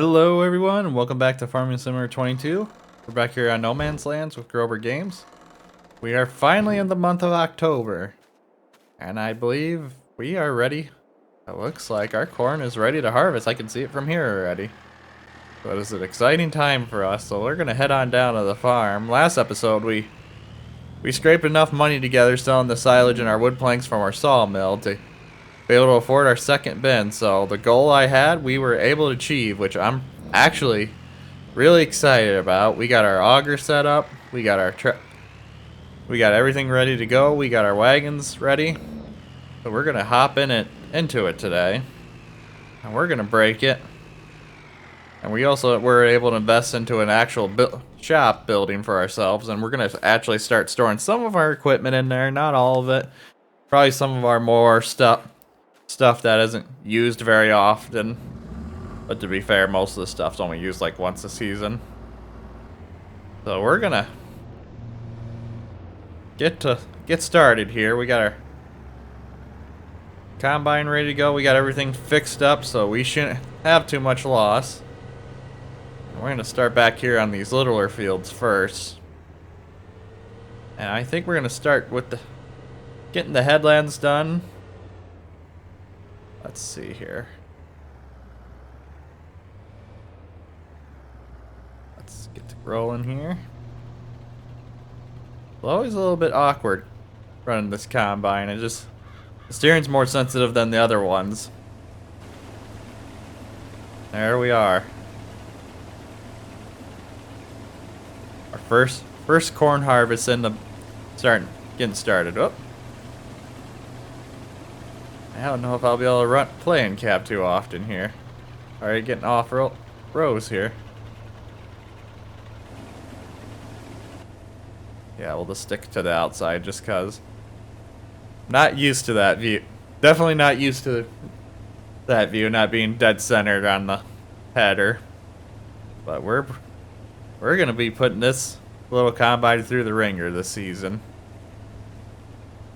Hello everyone and welcome back to Farming Simulator 22. We're back here on No Man's Lands with Grober Games. We are finally in the month of October. And I believe we are ready. It looks like our corn is ready to harvest. I can see it from here already. So it is an exciting time for us. So we're going to head on down to the farm. Last episode we scraped enough money together selling the silage and our wood planks from our sawmill to be able to afford our second bin. So the goal I had, we were able to achieve, which I'm actually really excited about. We got our auger set up. We got everything ready to go. We got our wagons ready. So we're gonna hop into it today, and we're gonna break it. And we also were able to invest into an actual shop building for ourselves, and we're gonna actually start storing some of our equipment in there. Not all of it. Probably some of our more stuff that isn't used very often, but to be fair, most of the stuff's only used like once a season. So we're gonna get started here. We got our combine ready to go. We got everything fixed up, so we shouldn't have too much loss. We're gonna start back here on these littler fields first, and I think we're gonna start with getting the headlands done. Let's see here. Let's get to rolling here. It's always a little bit awkward running this combine. The steering's more sensitive than the other ones. There we are. Our first corn harvest getting started. Oh. I don't know if I'll be able to play in cab too often here. Alright, getting off rows here. Yeah, we'll just stick to the outside just cause. Not used to that view. Definitely not used to that view not being dead centered on the header. But we're gonna be putting this little combine through the ringer this season.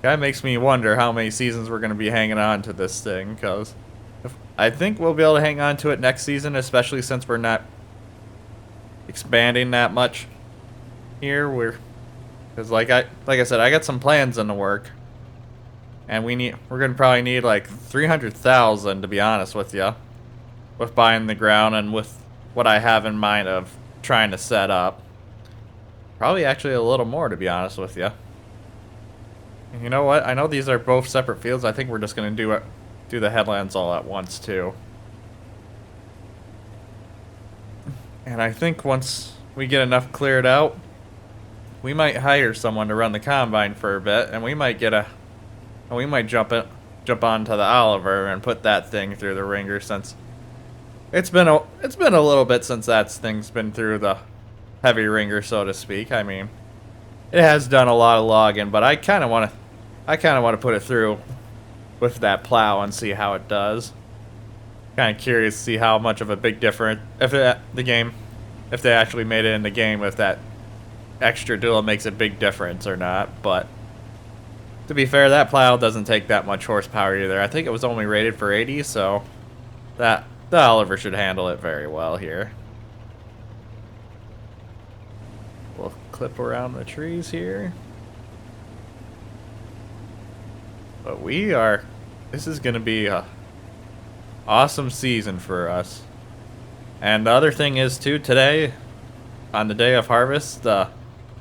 Kind of makes me wonder how many seasons we're going to be hanging on to this thing, because I think we'll be able to hang on to it next season, especially since we're not expanding that much here. Because like I said, I got some plans in the work, and we're going to probably need like 300,000 to be honest with you, with buying the ground and with what I have in mind of trying to set up. Probably actually a little more to be honest with you. You know what? I know these are both separate fields. I think we're just going to do the headlands all at once, too. And I think once we get enough cleared out, we might hire someone to run the combine for a bit, and we might jump onto the Oliver and put that thing through the ringer, since it's been a little bit since that thing's been through the heavy ringer, so to speak. I mean, it has done a lot of logging, but I kind of want to put it through with that plow and see how it does. Kind of curious to see how much of a big difference if they actually made it in the game, if that extra dual makes a big difference or not. But to be fair, that plow doesn't take that much horsepower either. I think it was only rated for 80, so the Oliver should handle it very well here. We'll clip around the trees here. But this is going to be a awesome season for us. And the other thing is too, today, on the day of harvest, the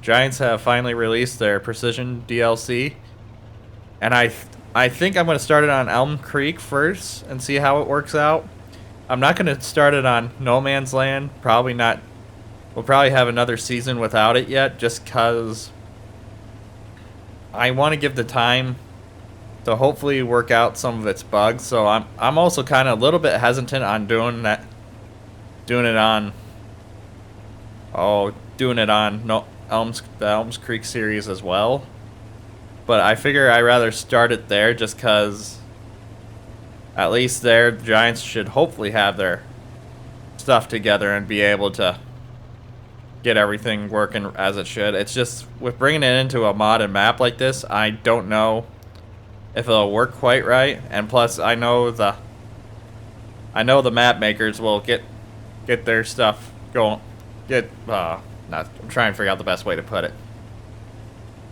Giants have finally released their Precision DLC. And I think I'm going to start it on Elm Creek first and see how it works out. I'm not going to start it on No Man's Land. Probably not. We'll probably have another season without it yet, just because I want to give the time to hopefully work out some of its bugs. So I'm also kind of a little bit hesitant on doing it on the Elms Creek series as well. But I figure I'd rather start it there, just because at least there the Giants should hopefully have their stuff together and be able to get everything working as it should. It's just with bringing it into a modded map like this, I don't know if it'll work quite right. And plus, I know the map makers will get get their stuff going. I'm trying to figure out the best way to put it.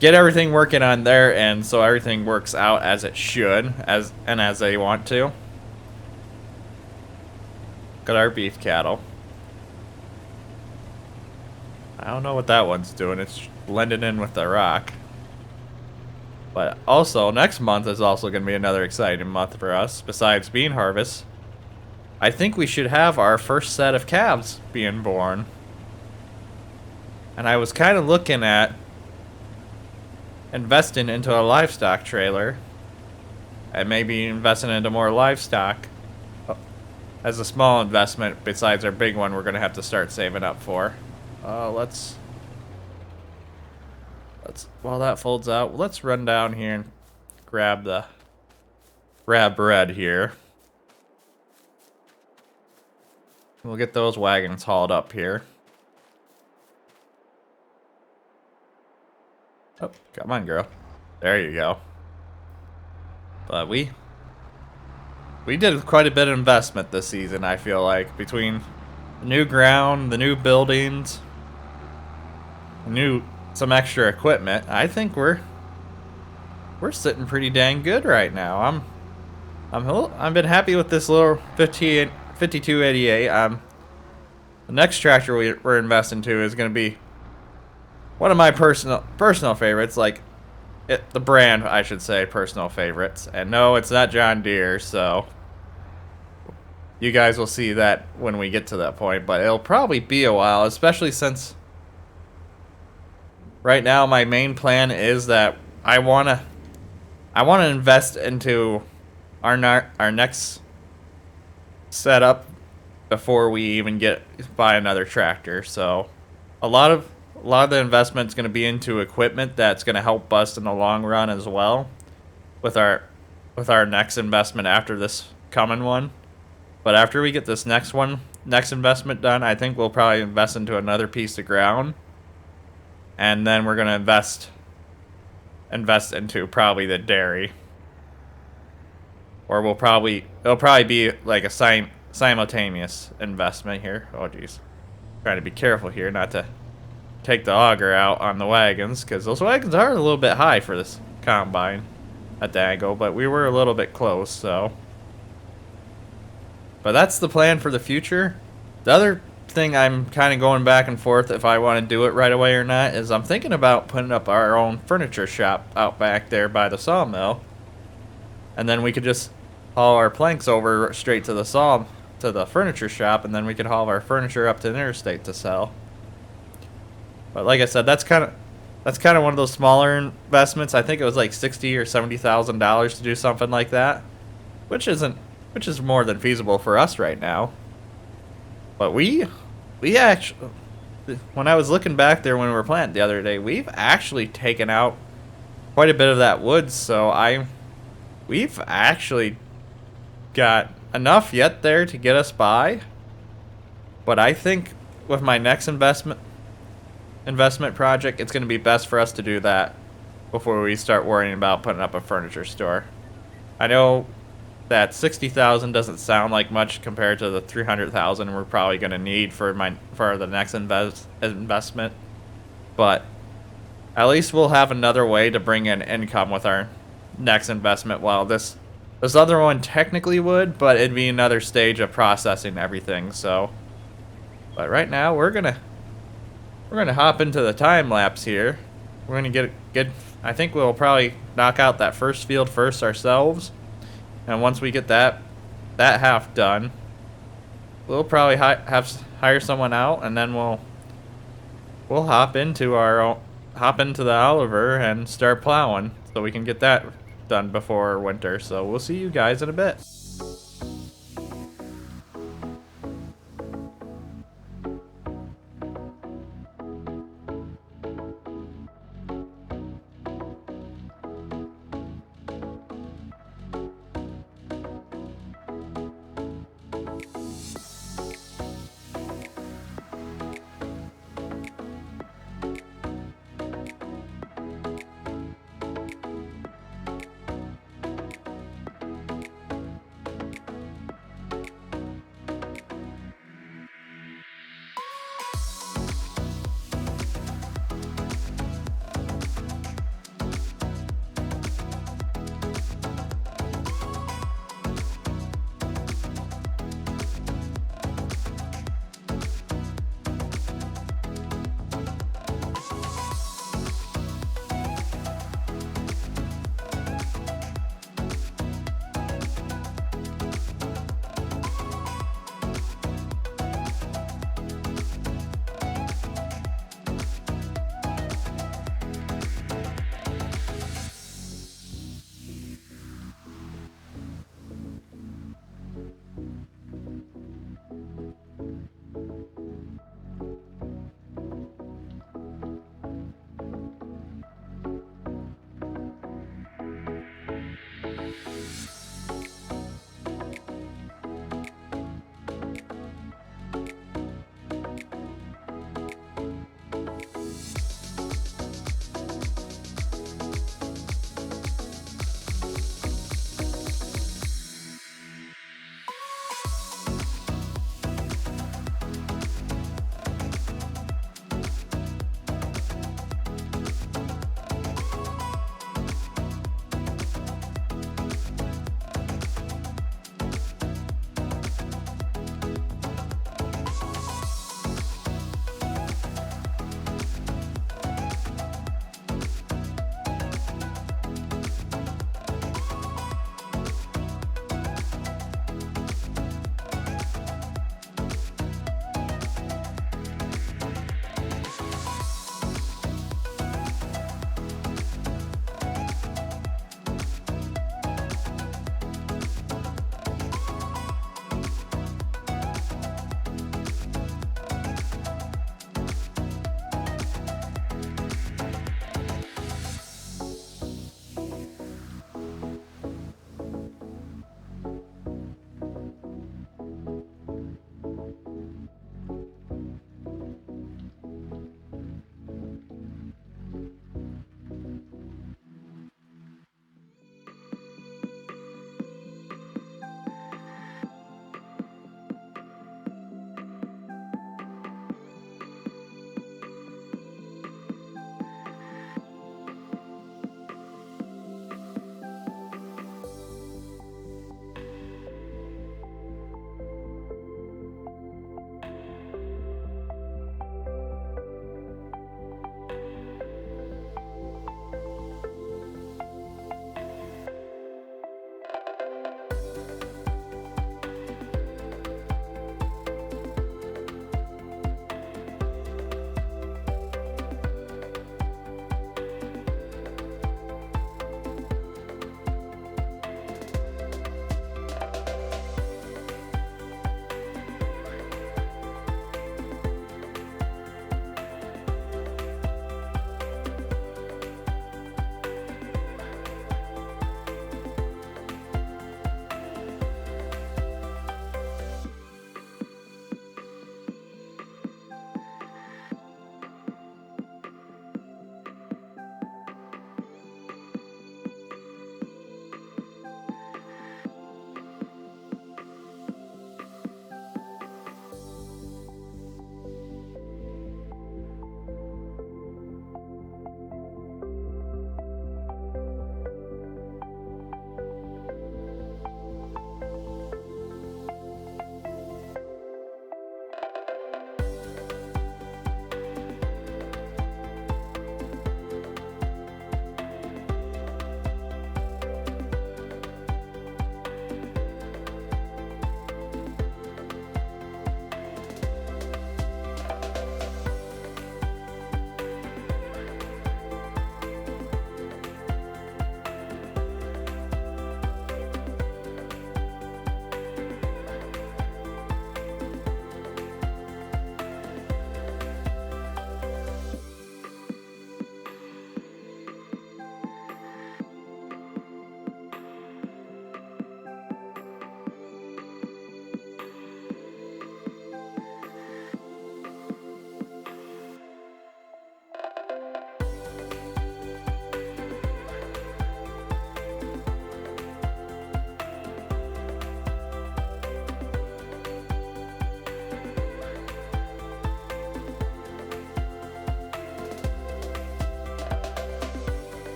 Get everything working on their end so everything works out as it should, as they want to. Got our beef cattle. I don't know what that one's doing. It's blending in with the rock. But also, next month is also going to be another exciting month for us. Besides bean harvest, I think we should have our first set of calves being born. And I was kind of looking at investing into a livestock trailer. And maybe investing into more livestock as a small investment besides our big one we're going to have to start saving up for. While that folds out, let's run down here and grab bread here. We'll get those wagons hauled up here. Oh, come on, girl. There you go. But we did quite a bit of investment this season, I feel like, between the new ground, the new buildings, some extra equipment. I think we're sitting pretty dang good right now. I've been happy with this little 22-88. The next tractor we're investing to is going to be one of my personal favorites, the brand, I should say, personal favorites. And no, it's not John Deere, so you guys will see that when we get to that point, but it'll probably be a while, especially since right now my main plan is that I want to invest into our next setup before we even buy another tractor. So a lot of the investment is going to be into equipment that's going to help us in the long run as well with our next investment after this coming one. But after we get this next investment done, I think we'll probably invest into another piece of ground. And then we're going to invest into probably the dairy. Or it'll probably be like a simultaneous investment here. Oh, geez. Trying to be careful here not to take the auger out on the wagons, because those wagons are a little bit high for this combine at the angle, but we were a little bit close, so. But that's the plan for the future. The other thing I'm kind of going back and forth if I want to do it right away or not is I'm thinking about putting up our own furniture shop out back there by the sawmill, and then we could just haul our planks over straight to the furniture shop, and then we could haul our furniture up to the interstate to sell. But like I said, that's kind of one of those smaller investments. I think it was like $60,000 or $70,000 to do something like that, which is more than feasible for us right now. But we actually, when I was looking back there when we were planting the other day, we've actually taken out quite a bit of that wood. So we've actually got enough yet there to get us by. But I think with my next investment project, it's going to be best for us to do that before we start worrying about putting up a furniture store. I know that $60,000 doesn't sound like much compared to the $300,000 we're probably going to need for the next investment, but at least we'll have another way to bring in income with our next investment. While this other one technically would, but it'd be another stage of processing everything. So, but right now we're gonna hop into the time lapse here. We're gonna get. I think we'll probably knock out that first field first ourselves. And once we get that half done, we'll probably hire someone out, and then we'll hop into the Oliver and start plowing so we can get that done before winter. So we'll see you guys in a bit.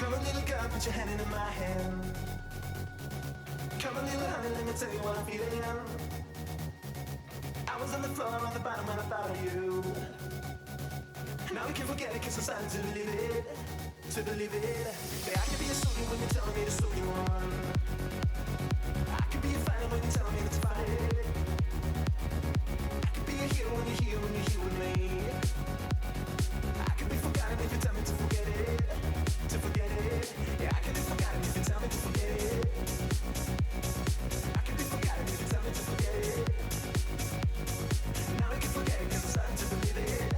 Come on, little girl, put your hand in my hand. Come on, little honey, let me tell you what I'm feeling. I was on the floor, on the bottom when I thought of you. Now we can forget it, cause I'm starting to believe it. To believe it. Yeah, I can be a soldier when you're telling me to soldier on. I can be a fighter when you're telling me to fight it. I can be a hero when you're here, when you're here with me. I can be forgotten if you tell me to forget it. To forget it. Yeah, I can be forgotten if you tell me to forget it. I can be forgotten if you tell me to forget it. Now we can forget it cause I'm starting to believe it.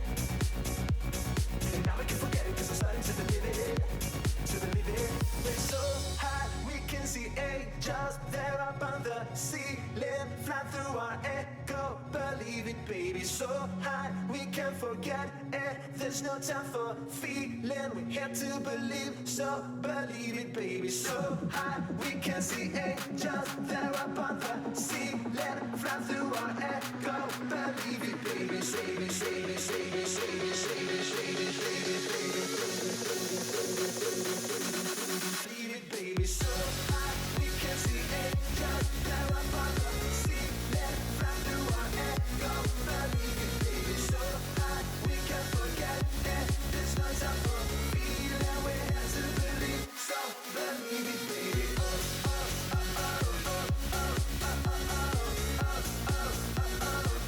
And now we can forget it cause I'm starting to believe it. To believe it. We're so high we can see angels there up on the ceiling, fly through our echo. Believe it, baby. So high we can forget it. There's no time for feeling. We're here to believe. So believe it, baby. So high we can see angels there up on the ceiling, fly through our echo. Believe it, baby. Save it, save it, save it, save it, save it, save it, save it, believe it, baby. So high we can see angels there up on the ceiling, fly through our echo. Believe it, baby. So high we can forget it. There's no time for feeling. We're here to believe. So believe it, baby. Oh, oh, oh, oh, oh, oh, oh, oh, oh, oh, oh, oh, oh.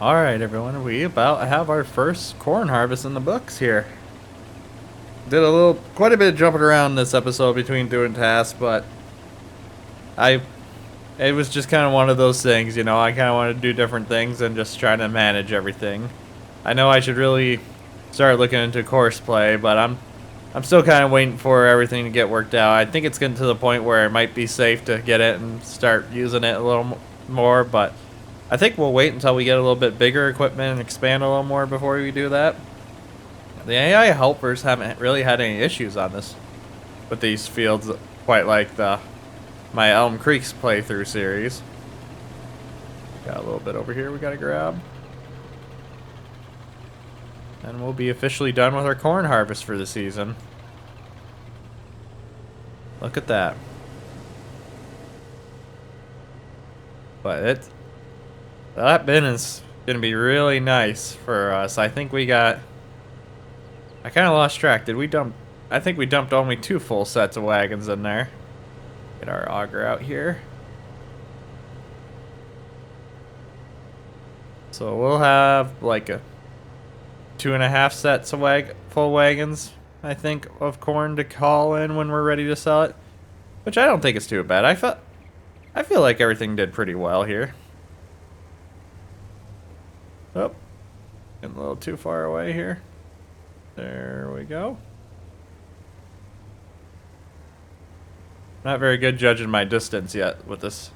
Alright everyone, we about have our first corn harvest in the books here. Did quite a bit of jumping around this episode between doing tasks, but it was just kind of one of those things, you know, I kind of wanted to do different things and just trying to manage everything. I know I should really start looking into course play, but I'm still kind of waiting for everything to get worked out. I think it's getting to the point where it might be safe to get it and start using it a little more, but I think we'll wait until we get a little bit bigger equipment and expand a little more before we do that. The AI helpers haven't really had any issues on this with these fields quite like my Elm Creek's playthrough series. Got a little bit over here we gotta grab. And we'll be officially done with our corn harvest for the season. Look at that. But that bin is gonna be really nice for us. I think we got, I kind of lost track. Did we dump? I think we dumped only 2 full sets of wagons in there. Get our auger out here. So we'll have like a 2.5 sets of full wagons, I think, of corn to call in when we're ready to sell it. Which I don't think is too bad. I feel like everything did pretty well here. Oh, getting a little too far away here. There we go. Not very good judging my distance yet with this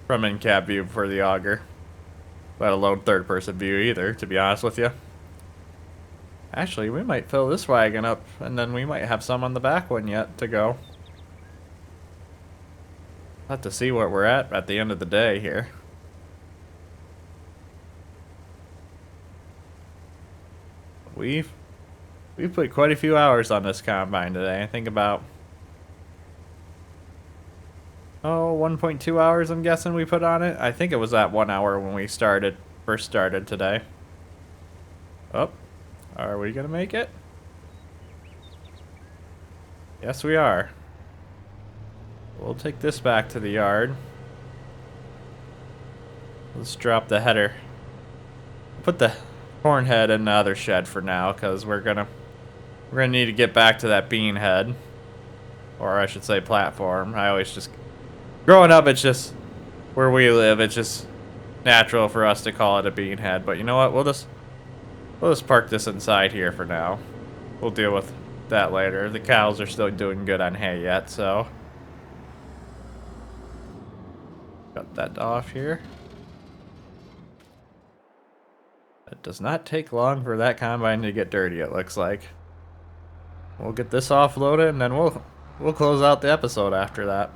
from in-cab view for the auger. Let alone third-person view either, to be honest with you. Actually, we might fill this wagon up, and then we might have some on the back one yet to go. Have to see what we're at the end of the day here. We've put quite a few hours on this combine today. I think about 1.2 hours I'm guessing we put on it. I think it was at 1 hour when we first started today. Oh, are we gonna make it? Yes, we are. We'll take this back to the yard. Let's drop the header. Put the corn head in the other shed for now, because we're gonna need to get back to that bean head, or I should say platform. I always just, growing up, it's just where we live. It's just natural for us to call it a bean head. But you know what? We'll just park this inside here for now. We'll deal with that later. The cows are still doing good on hay yet, so cut that off here. It does not take long for that combine to get dirty, it looks like. We'll get this offloaded and then we'll close out the episode after that.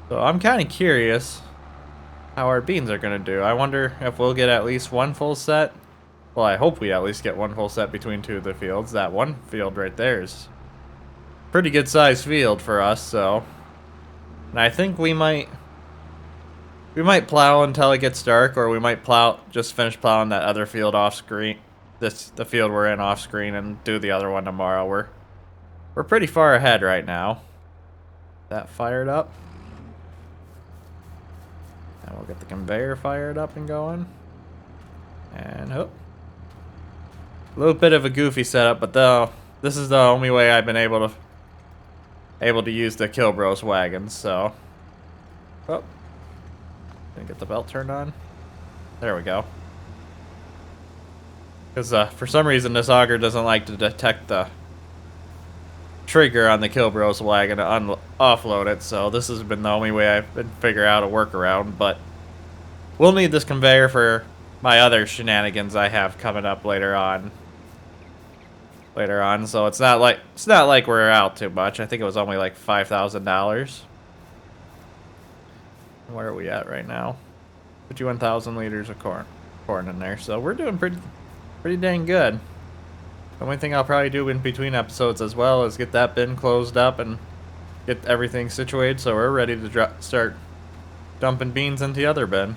So I'm kind of curious how our beans are going to do. I wonder if we'll get at least 1 full set. Well, I hope we at least get 1 full set between 2 of the fields. That one field right there is pretty good sized field for us, so. And I think we might plow until it gets dark, or we might just finish plowing that other field off screen. The field we're in off screen, and do the other one tomorrow. We're pretty far ahead right now. That fired up. And we'll get the conveyor fired up and going. And a little bit of a goofy setup, but this is the only way I've been able to use the Kilbros wagons, so. Oh. Gonna get the belt turned on. There we go. Because for some reason this auger doesn't like to detect the trigger on the Kilbros wagon to offload it, so this has been the only way I've been figuring out a workaround. But we'll need this conveyor for my other shenanigans I have coming up later on. So it's not like we're out too much. I think it was only like $5,000. Where are we at right now? 51,000 liters of corn in there, so we're doing pretty dang good. The only thing I'll probably do in between episodes as well is get that bin closed up and get everything situated so we're ready to start dumping beans into the other bin.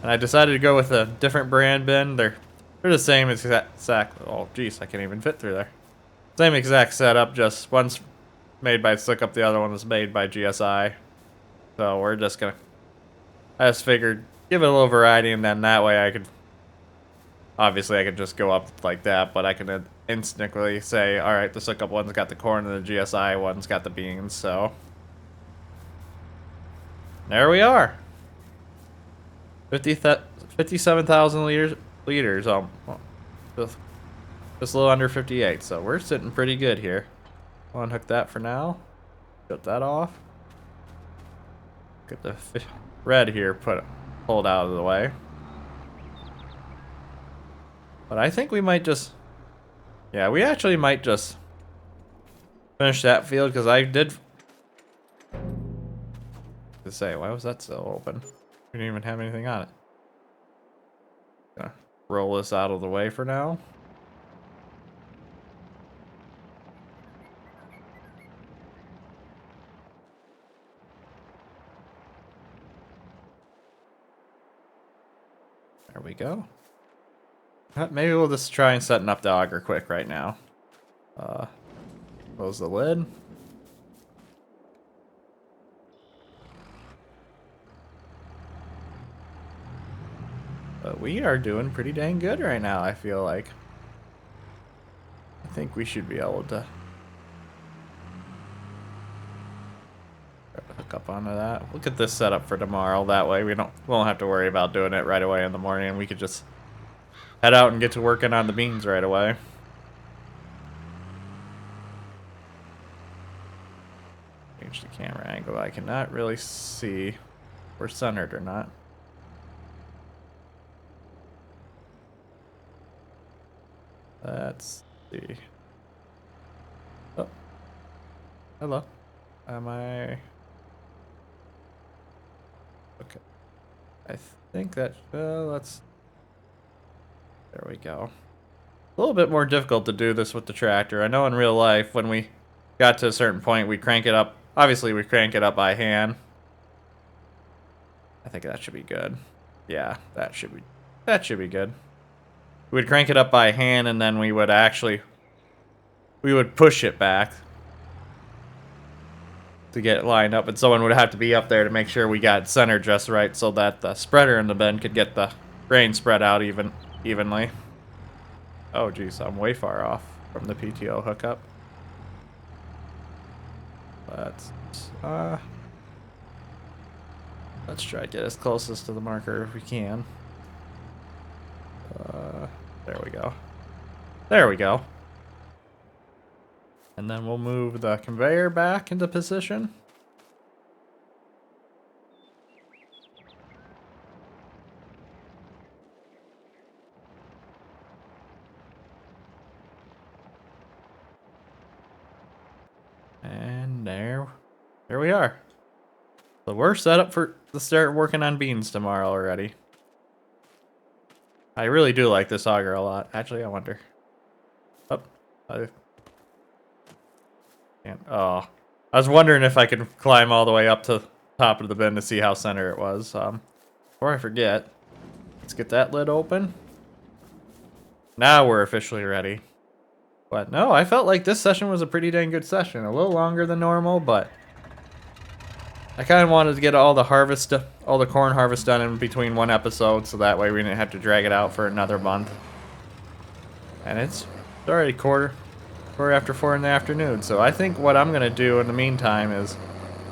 And I decided to go with a different brand bin. They're the same exact. Oh, geez, I can't even fit through there. Same exact setup, just one's made by Slick Up, the other one was made by GSI. So we're just gonna I just figured give it a little variety, and then that way I could, obviously I could just go up like that, but I can instantly say, all right, the suck-up one's got the corn and the GSI one's got the beans, so. There we are. 57,000 liters, just a little under 58, so we're sitting pretty good here. I'll unhook that for now. Shut that off. Get the red here pulled out of the way. But I think we might just, yeah, we actually might just finish that field, because I did, to say, why was that still open? We didn't even have anything on it. Gonna roll this out of the way for now. There we go. Maybe we'll just try and setting up the auger quick right now. Close the lid. But we are doing pretty dang good right now, I feel like. I think we should be able to hook up onto that. We'll get this set up for tomorrow. That way we won't have to worry about doing it right away in the morning. We could just head out and get to working on the beans right away. Change the camera angle. I cannot really see if we're centered or not. Let's see. Oh. Hello. Am I... Okay. I think that... let's... There we go. A little bit more difficult to do this with the tractor. I know in real life, when we got to a certain point, we crank it up. Obviously, we crank it up by hand. I think that should be good. Yeah, that should be good. We'd crank it up by hand, and then we would push it back to get it lined up, and someone would have to be up there to make sure we got centered just right so that the spreader in the bin could get the grain spread out evenly. Oh geez, I'm way far off from the PTO hookup. Let's try to get as closest to the marker if we can. There we go. There we go. And then we'll move the conveyor back into position. And there we are. So we're set up to start working on beans tomorrow already. I really do like this auger a lot. Actually, I wonder. Oh, I was wondering if I could climb all the way up to the top of the bin to see how center it was. Before I forget, let's get that lid open. Now we're officially ready. But no, I felt like this session was a pretty dang good session. A little longer than normal, but I kind of wanted to get all the corn harvest done in between one episode, so that way we didn't have to drag it out for another month. And it's already quarter after 4 in the afternoon, so I think what I'm gonna do in the meantime is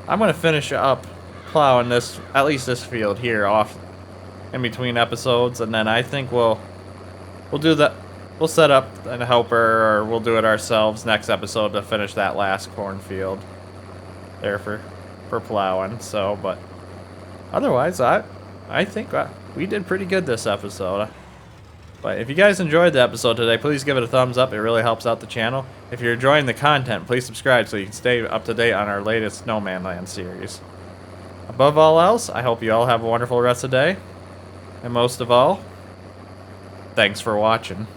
I'm gonna finish up plowing at least this field here off in between episodes, and then I think we'll do that. We'll set up a helper, or we'll do it ourselves next episode to finish that last cornfield there for plowing. So, but otherwise, I think we did pretty good this episode. But if you guys enjoyed the episode today, please give it a thumbs up. It really helps out the channel. If you're enjoying the content, please subscribe so you can stay up to date on our latest No Man Land series. Above all else, I hope you all have a wonderful rest of the day. And most of all, thanks for watching.